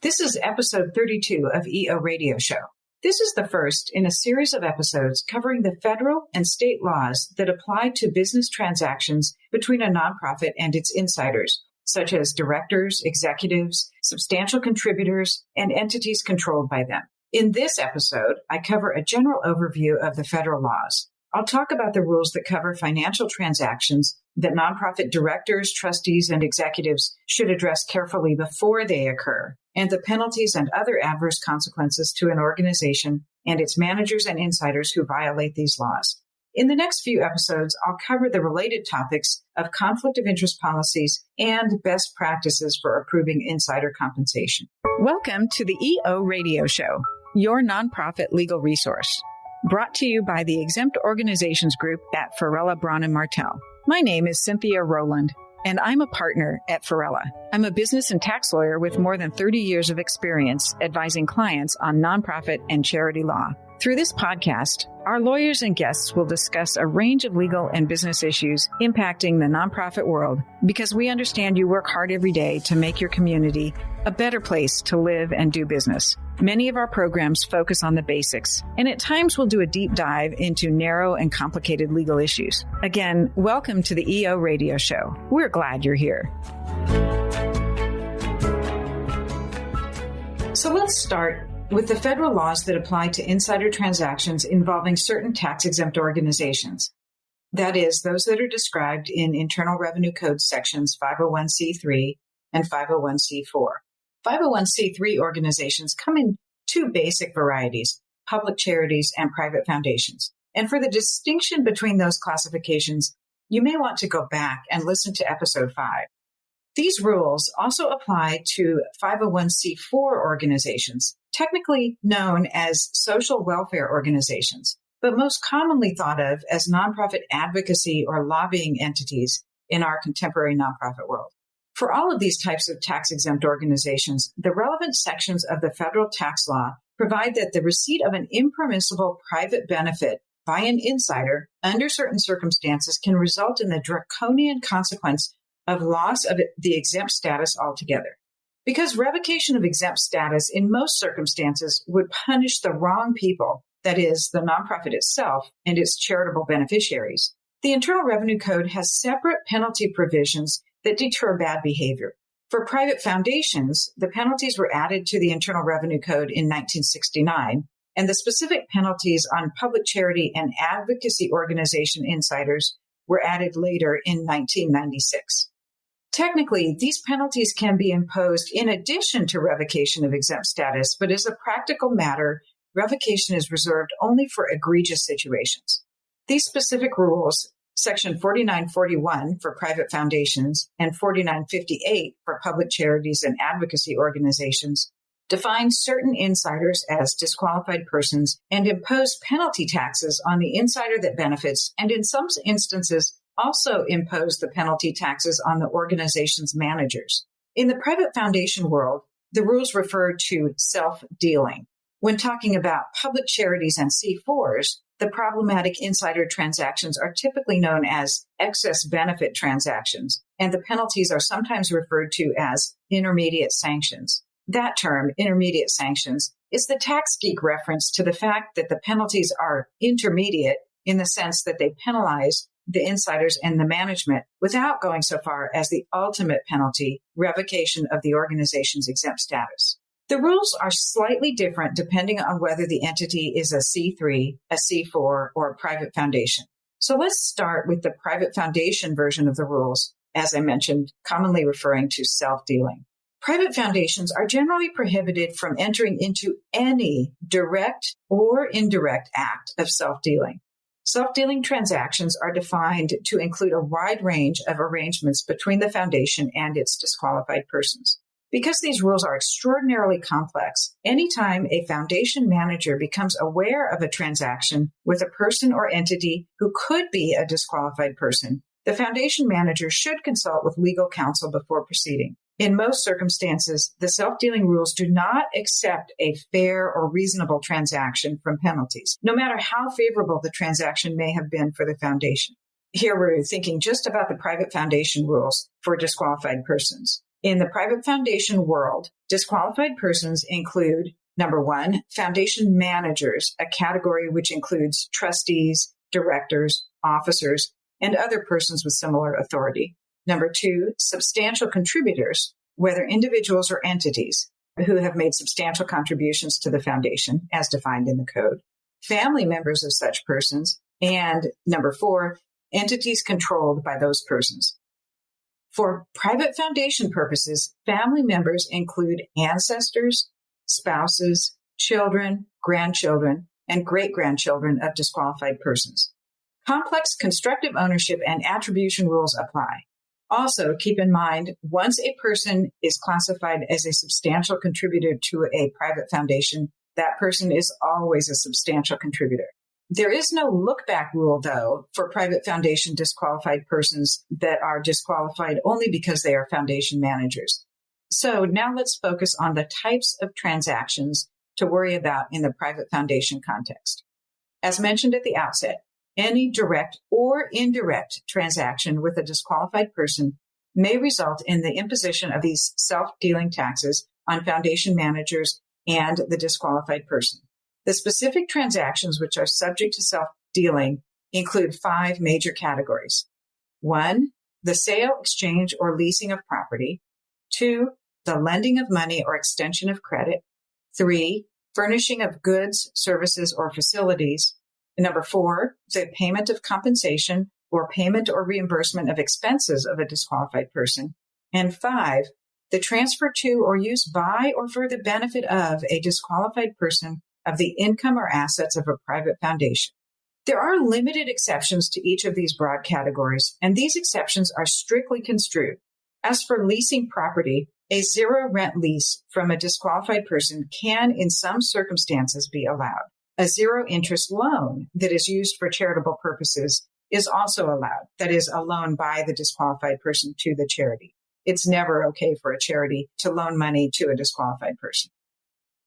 This is episode 32 of EO Radio Show. This is the first in a series of episodes covering the federal and state laws that apply to business transactions between a nonprofit and its insiders, such as directors, executives, substantial contributors, and entities controlled by them. In this episode, I cover a general overview of the federal laws. I'll talk about the rules that cover financial transactions that nonprofit directors, trustees, and executives should address carefully before they occur, and the penalties and other adverse consequences to an organization and its managers and insiders who violate these laws. In the next few episodes, I'll cover the related topics of conflict of interest policies and best practices for approving insider compensation. Welcome to the EO Radio Show, your nonprofit legal resource. Brought to you by the Exempt Organizations Group at Farella, Braun & Martel. My name is Cynthia Rowland, and I'm a partner at Farella. I'm a business and tax lawyer with more than 30 years of experience advising clients on nonprofit and charity law. Through this podcast, our lawyers and guests will discuss a range of legal and business issues impacting the nonprofit world because we understand you work hard every day to make your community a better place to live and do business. Many of our programs focus on the basics, and at times we'll do a deep dive into narrow and complicated legal issues. Again, welcome to the EO Radio Show. We're glad you're here. So let's start with the federal laws that apply to insider transactions involving certain tax-exempt organizations. That is, those that are described in Internal Revenue Code sections 501c3 and 501c4. 501c3 organizations come in two basic varieties, public charities and private foundations. And for the distinction between those classifications, you may want to go back and listen to episode 5. These rules also apply to 501c4 organizations, technically known as social welfare organizations, but most commonly thought of as nonprofit advocacy or lobbying entities in our contemporary nonprofit world. For all of these types of tax-exempt organizations, the relevant sections of the federal tax law provide that the receipt of an impermissible private benefit by an insider under certain circumstances can result in the draconian consequence of loss of the exempt status altogether. Because revocation of exempt status in most circumstances would punish the wrong people, that is, the nonprofit itself and its charitable beneficiaries, the Internal Revenue Code has separate penalty provisions that deter bad behavior. For private foundations, the penalties were added to the Internal Revenue Code in 1969, and the specific penalties on public charity and advocacy organization insiders were added later in 1996. Technically, these penalties can be imposed in addition to revocation of exempt status, but as a practical matter, revocation is reserved only for egregious situations. These specific rules, Section 4941 for private foundations and 4958 for public charities and advocacy organizations, define certain insiders as disqualified persons and impose penalty taxes on the insider that benefits, and in some instances, also impose the penalty taxes on the organization's managers. In the private foundation world, the rules refer to self-dealing. When talking about public charities and C4s, the problematic insider transactions are typically known as excess benefit transactions, and the penalties are sometimes referred to as intermediate sanctions. That term, intermediate sanctions, is the tax geek reference to the fact that the penalties are intermediate in the sense that they penalize the insiders and the management without going so far as the ultimate penalty, revocation of the organization's exempt status. The rules are slightly different depending on whether the entity is a C3, a C4, or a private foundation. So let's start with the private foundation version of the rules, as I mentioned, commonly referring to self-dealing. Private foundations are generally prohibited from entering into any direct or indirect act of self-dealing. Self-dealing transactions are defined to include a wide range of arrangements between the foundation and its disqualified persons. Because these rules are extraordinarily complex, anytime a foundation manager becomes aware of a transaction with a person or entity who could be a disqualified person, the foundation manager should consult with legal counsel before proceeding. In most circumstances, the self-dealing rules do not accept a fair or reasonable transaction from penalties, no matter how favorable the transaction may have been for the foundation. Here we're thinking just about the private foundation rules for disqualified persons. In the private foundation world, Disqualified persons include, number one, foundation managers, a category which includes trustees, directors, officers, and other persons with similar authority. Number two, substantial contributors, whether individuals or entities who have made substantial contributions to the foundation as defined in the code. Family members of such persons. And number four, entities controlled by those persons. For private foundation purposes, family members include ancestors, spouses, children, grandchildren, and great-grandchildren of disqualified persons. Complex constructive ownership and attribution rules apply. Also, keep in mind, once a person is classified as a substantial contributor to a private foundation, that person is always a substantial contributor. There is no look-back rule, though, for private foundation disqualified persons that are disqualified only because they are foundation managers. So now let's focus on the types of transactions to worry about in the private foundation context. As mentioned at the outset, any direct or indirect transaction with a disqualified person may result in the imposition of these self-dealing taxes on foundation managers and the disqualified person. The specific transactions which are subject to self-dealing include 5 major categories. 1, the sale, exchange, or leasing of property. 2, the lending of money or extension of credit. 3, furnishing of goods, services, or facilities. Number 4, the payment of compensation or payment or reimbursement of expenses of a disqualified person. And 5, the transfer to or use by or for the benefit of a disqualified person of the income or assets of a private foundation. There are limited exceptions to each of these broad categories, and these exceptions are strictly construed. As for leasing property, a zero rent lease from a disqualified person can, in some circumstances, be allowed. A zero interest loan that is used for charitable purposes is also allowed. That is, a loan by the disqualified person to the charity. It's never okay for a charity to loan money to a disqualified person.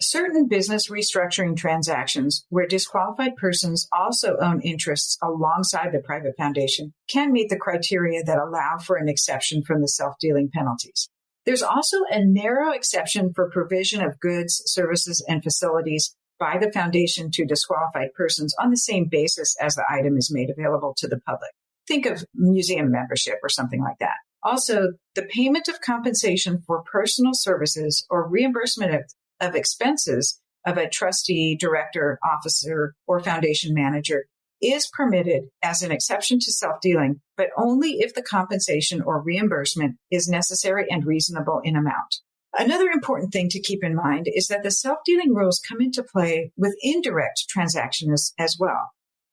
Certain business restructuring transactions where disqualified persons also own interests alongside the private foundation can meet the criteria that allow for an exception from the self-dealing penalties. There's also a narrow exception for provision of goods, services, and facilities by the foundation to disqualified persons on the same basis as the item is made available to the public. Think of museum membership or something like that. Also, the payment of compensation for personal services or reimbursement of expenses of a trustee, director, officer, or foundation manager is permitted as an exception to self-dealing, but only if the compensation or reimbursement is necessary and reasonable in amount. Another important thing to keep in mind is that the self-dealing rules come into play with indirect transactions as well.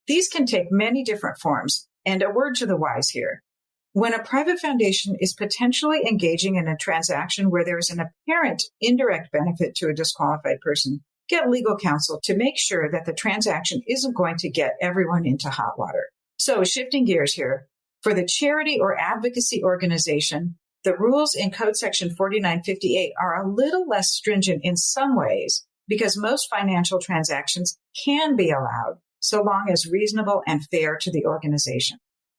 These can take many different forms, and a word to the wise here. When a private foundation is potentially engaging in a transaction where there is an apparent indirect benefit to a disqualified person, get legal counsel to make sure that the transaction isn't going to get everyone into hot water. So shifting gears here, for the charity or advocacy organization, the rules in Code Section 4958 are a little less stringent in some ways because most financial transactions can be allowed so long as reasonable and fair to the organization.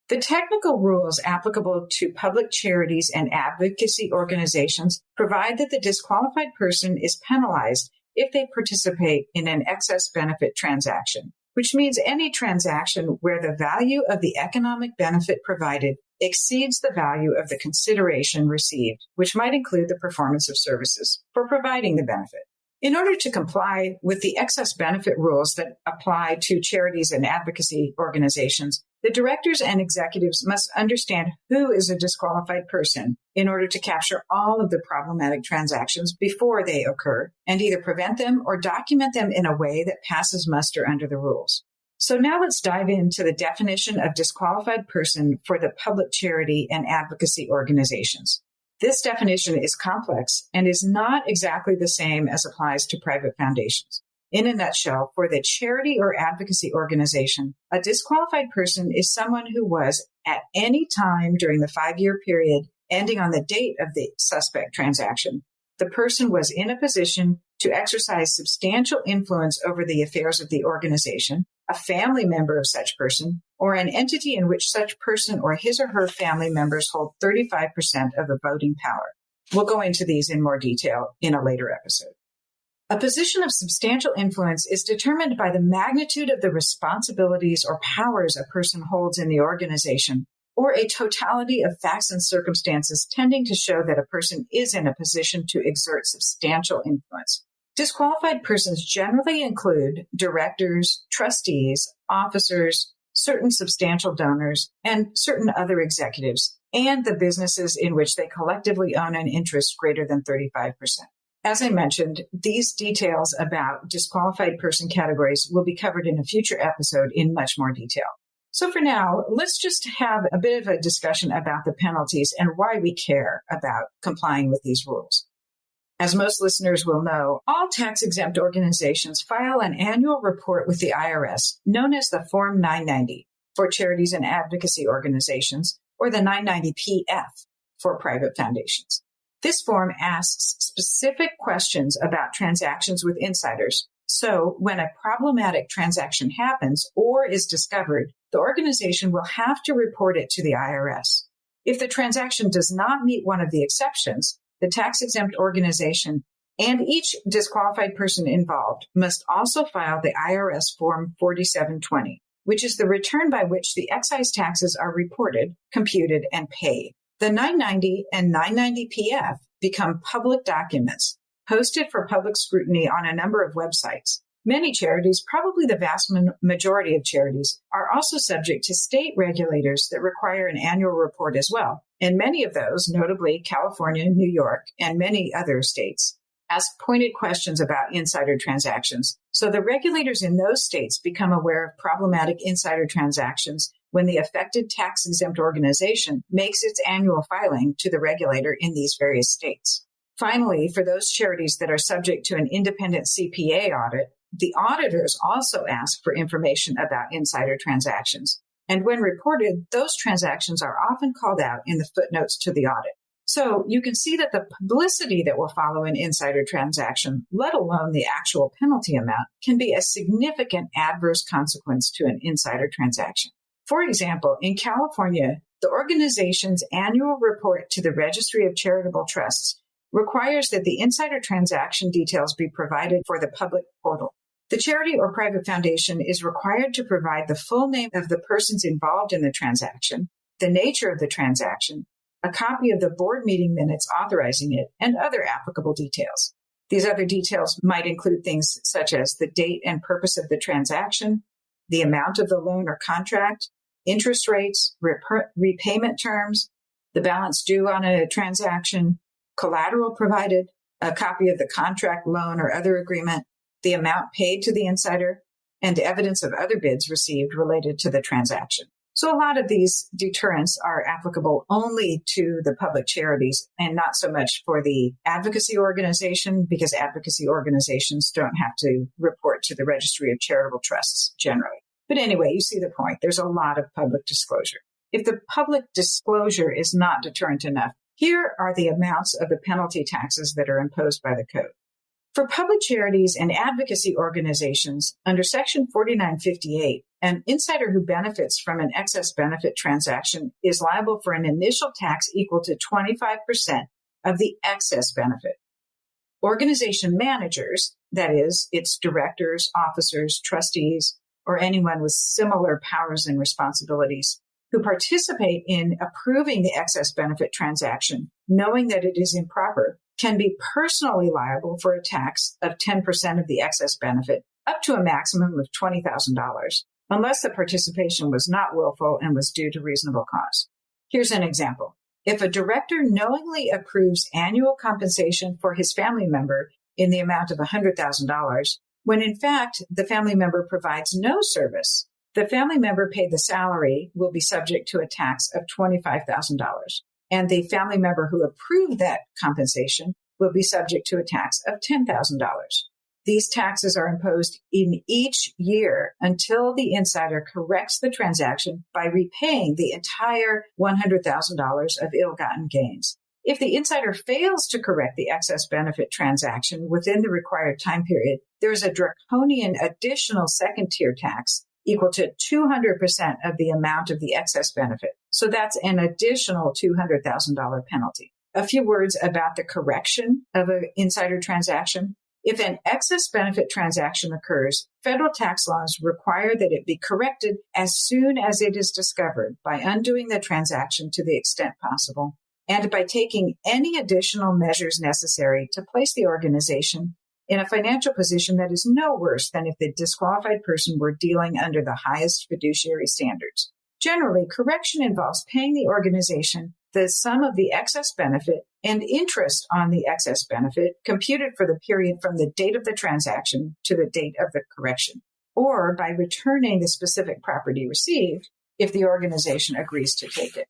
The technical rules applicable to public charities and advocacy organizations provide that the disqualified person is penalized if they participate in an excess benefit transaction, which means any transaction where the value of the economic benefit provided exceeds the value of the consideration received, which might include the performance of services for providing the benefit. In order to comply with the excess benefit rules that apply to charities and advocacy organizations, the directors and executives must understand who is a disqualified person in order to capture all of the problematic transactions before they occur and either prevent them or document them in a way that passes muster under the rules. So now let's dive into the definition of disqualified person for the public charity and advocacy organizations. This definition is complex and is not exactly the same as applies to private foundations. In a nutshell, for the charity or advocacy organization, a disqualified person is someone who was, at any time during the 5-year period ending on the date of the suspect transaction, the person was in a position to exercise substantial influence over the affairs of the organization, a family member of such person, or an entity in which such person or his or her family members hold 35% of the voting power. We'll go into these in more detail in a later episode. A position of substantial influence is determined by the magnitude of the responsibilities or powers a person holds in the organization, or a totality of facts and circumstances tending to show that a person is in a position to exert substantial influence. Disqualified persons generally include directors, trustees, officers, certain substantial donors, and certain other executives, and the businesses in which they collectively own an interest greater than 35%. As I mentioned, these details about disqualified person categories will be covered in a future episode in much more detail. So for now, let's just have a bit of a discussion about the penalties and why we care about complying with these rules. As most listeners will know, all tax-exempt organizations file an annual report with the IRS, known as the Form 990 for charities and advocacy organizations, or the 990-PF for private foundations. This form asks specific questions about transactions with insiders. So when a problematic transaction happens or is discovered, the organization will have to report it to the IRS. If the transaction does not meet one of the exceptions, the tax-exempt organization and each disqualified person involved must also file the IRS Form 4720, which is the return by which the excise taxes are reported, computed, and paid. The 990 and 990-PF become public documents, posted for public scrutiny on a number of websites. Many charities, probably the vast majority of charities, are also subject to state regulators that require an annual report as well. And many of those, notably California, New York, and many other states, ask pointed questions about insider transactions. So the regulators in those states become aware of problematic insider transactions when the affected tax-exempt organization makes its annual filing to the regulator in these various states. Finally, for those charities that are subject to an independent CPA audit, the auditors also ask for information about insider transactions. And when reported, those transactions are often called out in the footnotes to the audit. So you can see that the publicity that will follow an insider transaction, let alone the actual penalty amount, can be a significant adverse consequence to an insider transaction. For example, in California, the organization's annual report to the Registry of Charitable Trusts requires that the insider transaction details be provided for the public portal. The charity or private foundation is required to provide the full name of the persons involved in the transaction, the nature of the transaction, a copy of the board meeting minutes authorizing it, and other applicable details. These other details might include things such as the date and purpose of the transaction, the amount of the loan or contract, interest rates, repayment terms, the balance due on a transaction, collateral provided, a copy of the contract, loan, or other agreement, the amount paid to the insider, and evidence of other bids received related to the transaction. So a lot of these deterrents are applicable only to the public charities and not so much for the advocacy organization, because advocacy organizations don't have to report to the Registry of Charitable Trusts generally. But anyway, you see the point. There's a lot of public disclosure. If the public disclosure is not deterrent enough, here are the amounts of the penalty taxes that are imposed by the code. For public charities and advocacy organizations, under Section 4958, an insider who benefits from an excess benefit transaction is liable for an initial tax equal to 25% of the excess benefit. Organization managers, that is, its directors, officers, trustees, or anyone with similar powers and responsibilities, who participate in approving the excess benefit transaction, knowing that it is improper, can be personally liable for a tax of 10% of the excess benefit, up to a maximum of $20,000, unless the participation was not willful and was due to reasonable cause. Here's an example. If a director knowingly approves annual compensation for his family member in the amount of $100,000, when in fact the family member provides no service, the family member paid the salary will be subject to a tax of $25,000. And the family member who approved that compensation will be subject to a tax of $10,000. These taxes are imposed in each year until the insider corrects the transaction by repaying the entire $100,000 of ill-gotten gains. If the insider fails to correct the excess benefit transaction within the required time period, there is a draconian additional second-tier tax equal to 200% of the amount of the excess benefit. So that's an additional $200,000 penalty. A few words about the correction of an insider transaction. If an excess benefit transaction occurs, federal tax laws require that it be corrected as soon as it is discovered by undoing the transaction to the extent possible and by taking any additional measures necessary to place the organization in a financial position that is no worse than if the disqualified person were dealing under the highest fiduciary standards. Generally, correction involves paying the organization the sum of the excess benefit and interest on the excess benefit computed for the period from the date of the transaction to the date of the correction, or by returning the specific property received if the organization agrees to take it.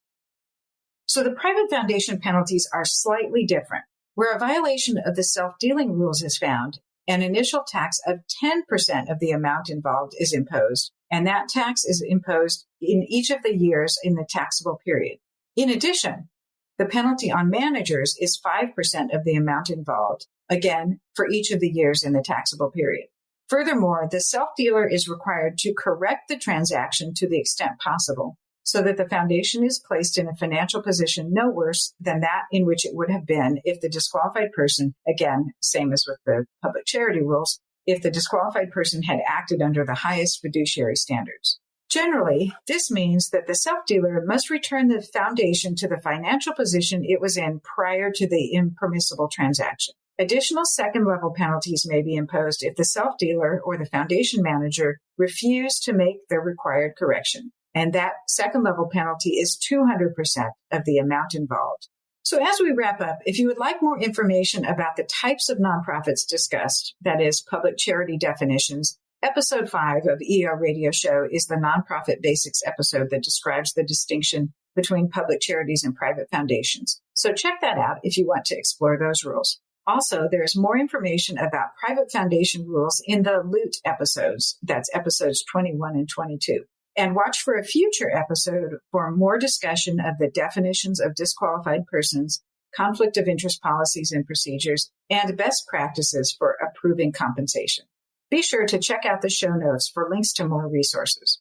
So the private foundation penalties are slightly different. Where a violation of the self-dealing rules is found, an initial tax of 10% of the amount involved is imposed, and that tax is imposed in each of the years in the taxable period. In addition, the penalty on managers is 5% of the amount involved, again, for each of the years in the taxable period. Furthermore, the self-dealer is required to correct the transaction to the extent possible so that the foundation is placed in a financial position no worse than that in which it would have been if the disqualified person, again, same as with the public charity rules, if the disqualified person had acted under the highest fiduciary standards. Generally, this means that the self-dealer must return the foundation to the financial position it was in prior to the impermissible transaction. Additional second-level penalties may be imposed if the self-dealer or the foundation manager refuse to make the required correction, and that second-level penalty is 200% of the amount involved. So as we wrap up, if you would like more information about the types of nonprofits discussed, that is, public charity definitions, Episode 5 of EO Radio Show is the Nonprofit Basics episode that describes the distinction between public charities and private foundations. So check that out if you want to explore those rules. Also, there's more information about private foundation rules in the Loot episodes. That's episodes 21 and 22. And watch for a future episode for more discussion of the definitions of disqualified persons, conflict of interest policies and procedures, and best practices for approving compensation. Be sure to check out the show notes for links to more resources.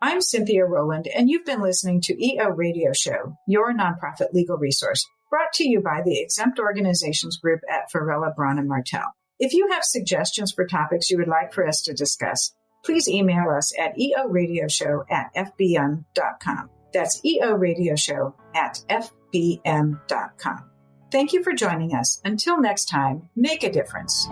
I'm Cynthia Rowland, and you've been listening to EO Radio Show, your nonprofit legal resource, brought to you by the Exempt Organizations Group at Varela, Braun & Martell. If you have suggestions for topics you would like for us to discuss, please email us at eoradioshow@fbm.com. That's eoradioshow@fbm.com. Thank you for joining us. Until next time, make a difference.